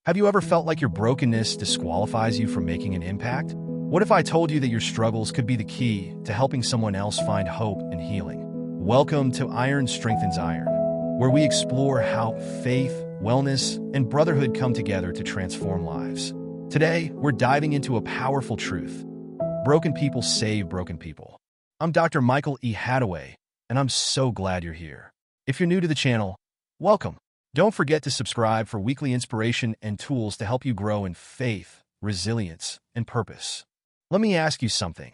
Have you ever felt like your brokenness disqualifies you from making an impact? What if I told you that your struggles could be the key to helping someone else find hope and healing? Welcome to Iron Strengthens Iron, where we explore how faith, wellness, and brotherhood come together to transform lives. Today, we're diving into a powerful truth. Broken people save broken people. I'm Dr. Michael E. Hadaway, and I'm so glad you're here. If you're new to the channel, welcome. Don't forget to subscribe for weekly inspiration and tools to help you grow in faith, resilience, and purpose. Let me ask you something.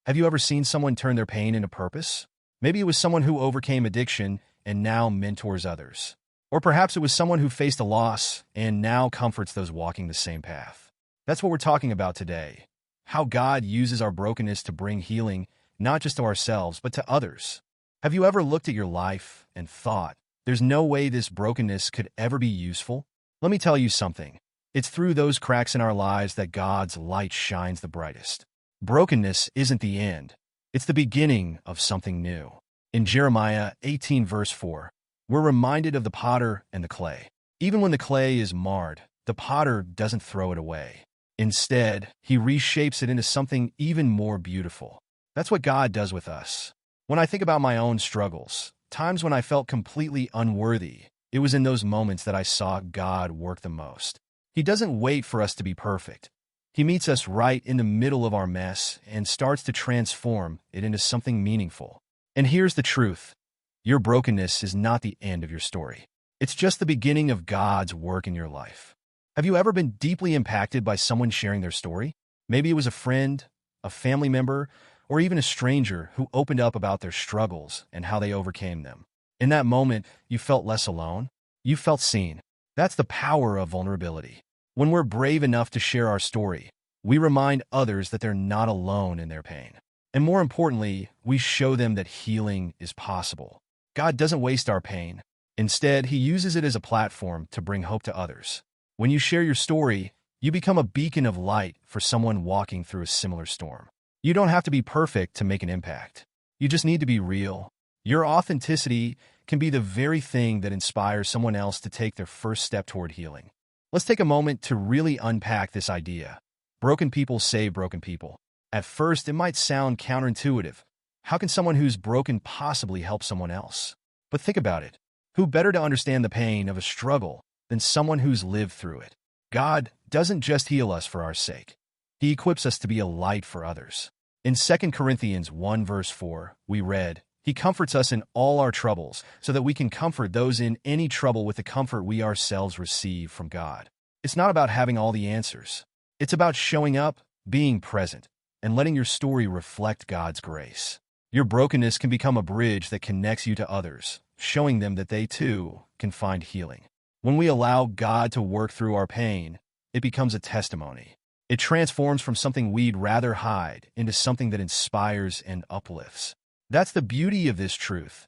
Have you ever seen someone turn their pain into purpose? Maybe it was someone who overcame addiction and now mentors others. Or perhaps it was someone who faced a loss and now comforts those walking the same path. That's what we're talking about today. How God uses our brokenness to bring healing, not just to ourselves, but to others. Have you ever looked at your life and thought, there's no way this brokenness could ever be useful? Let me tell you something. It's through those cracks in our lives that God's light shines the brightest. Brokenness isn't the end. It's the beginning of something new. In Jeremiah 18 verse 4, we're reminded of the potter and the clay. Even when the clay is marred, the potter doesn't throw it away. Instead, he reshapes it into something even more beautiful. That's what God does with us. When I think about my own struggles, times when I felt completely unworthy, it was in those moments that I saw God work the most. He doesn't wait for us to be perfect. He meets us right in the middle of our mess and starts to transform it into something meaningful. And here's the truth. Your brokenness is not the end of your story. It's just the beginning of God's work in your life. Have you ever been deeply impacted by someone sharing their story? Maybe it was a friend, a family member, or even a stranger who opened up about their struggles and how they overcame them. In that moment, you felt less alone. You felt seen. That's the power of vulnerability. When we're brave enough to share our story, we remind others that they're not alone in their pain. And more importantly, we show them that healing is possible. God doesn't waste our pain. Instead, He uses it as a platform to bring hope to others. When you share your story, you become a beacon of light for someone walking through a similar storm. You don't have to be perfect to make an impact. You just need to be real. Your authenticity can be the very thing that inspires someone else to take their first step toward healing. Let's take a moment to really unpack this idea. Broken people save broken people. At first, it might sound counterintuitive. How can someone who's broken possibly help someone else? But think about it. Who better to understand the pain of a struggle than someone who's lived through it? God doesn't just heal us for our sake. He equips us to be a light for others. In 2 Corinthians 1 verse 4, we read, He comforts us in all our troubles, so that we can comfort those in any trouble with the comfort we ourselves receive from God. It's not about having all the answers. It's about showing up, being present, and letting your story reflect God's grace. Your brokenness can become a bridge that connects you to others, showing them that they too can find healing. When we allow God to work through our pain, it becomes a testimony. It transforms from something we'd rather hide into something that inspires and uplifts. That's the beauty of this truth.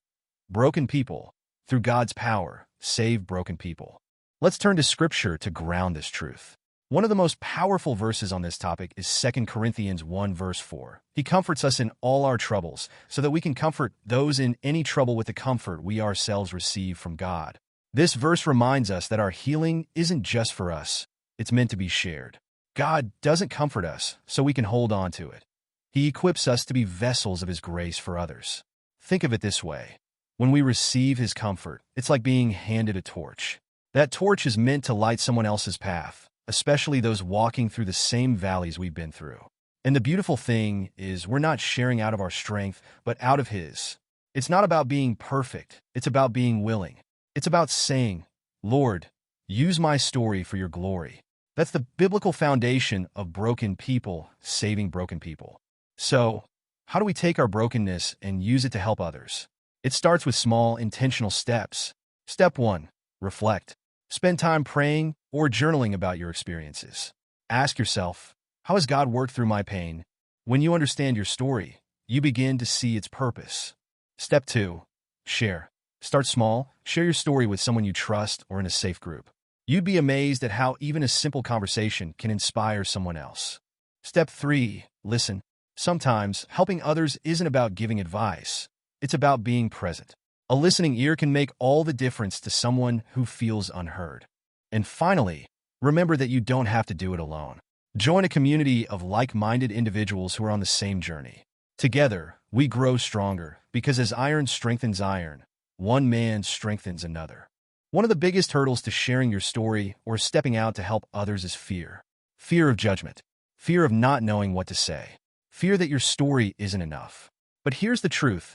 Broken people, through God's power, save broken people. Let's turn to Scripture to ground this truth. One of the most powerful verses on this topic is 2 Corinthians 1 verse 4. He comforts us in all our troubles, so that we can comfort those in any trouble with the comfort we ourselves receive from God. This verse reminds us that our healing isn't just for us. It's meant to be shared. God doesn't comfort us so we can hold on to it. He equips us to be vessels of His grace for others. Think of it this way. When we receive His comfort, it's like being handed a torch. That torch is meant to light someone else's path, especially those walking through the same valleys we've been through. And the beautiful thing is we're not sharing out of our strength, but out of His. It's not about being perfect. It's about being willing. It's about saying, Lord, use my story for your glory. That's the biblical foundation of broken people saving broken people. So, how do we take our brokenness and use it to help others? It starts with small, intentional steps. Step 1. Reflect. Spend time praying or journaling about your experiences. Ask yourself, how has God worked through my pain? When you understand your story, you begin to see its purpose. Step 2. Share. Start small. Share your story with someone you trust or in a safe group. You'd be amazed at how even a simple conversation can inspire someone else. Step 3. Listen. Sometimes, helping others isn't about giving advice. It's about being present. A listening ear can make all the difference to someone who feels unheard. And finally, remember that you don't have to do it alone. Join a community of like-minded individuals who are on the same journey. Together, we grow stronger because as iron strengthens iron, one man strengthens another. One of the biggest hurdles to sharing your story or stepping out to help others is fear. Fear of judgment. Fear of not knowing what to say. Fear that your story isn't enough. But here's the truth.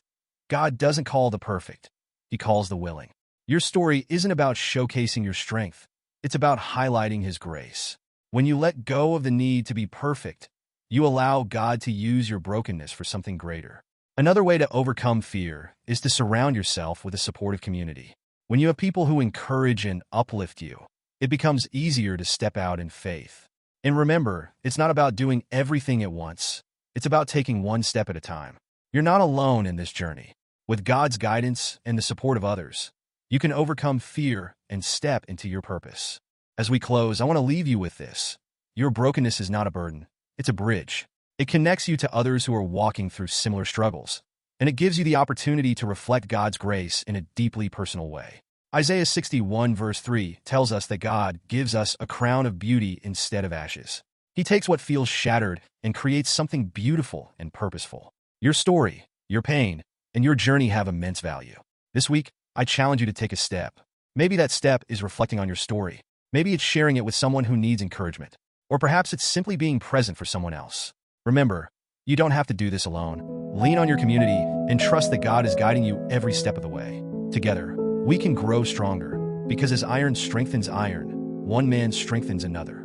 God doesn't call the perfect. He calls the willing. Your story isn't about showcasing your strength. It's about highlighting His grace. When you let go of the need to be perfect, you allow God to use your brokenness for something greater. Another way to overcome fear is to surround yourself with a supportive community. When you have people who encourage and uplift you, it becomes easier to step out in faith. And remember, it's not about doing everything at once. It's about taking one step at a time. You're not alone in this journey. With God's guidance and the support of others, you can overcome fear and step into your purpose. As we close, I want to leave you with this. Your brokenness is not a burden. It's a bridge. It connects you to others who are walking through similar struggles, and it gives you the opportunity to reflect God's grace in a deeply personal way. Isaiah 61 verse 3 tells us that God gives us a crown of beauty instead of ashes. He takes what feels shattered and creates something beautiful and purposeful. Your story, your pain, and your journey have immense value. This week, I challenge you to take a step. Maybe that step is reflecting on your story. Maybe it's sharing it with someone who needs encouragement. Or perhaps it's simply being present for someone else. Remember, you don't have to do this alone. Lean on your community and trust that God is guiding you every step of the way. Together, we can grow stronger because as iron strengthens iron, one man strengthens another.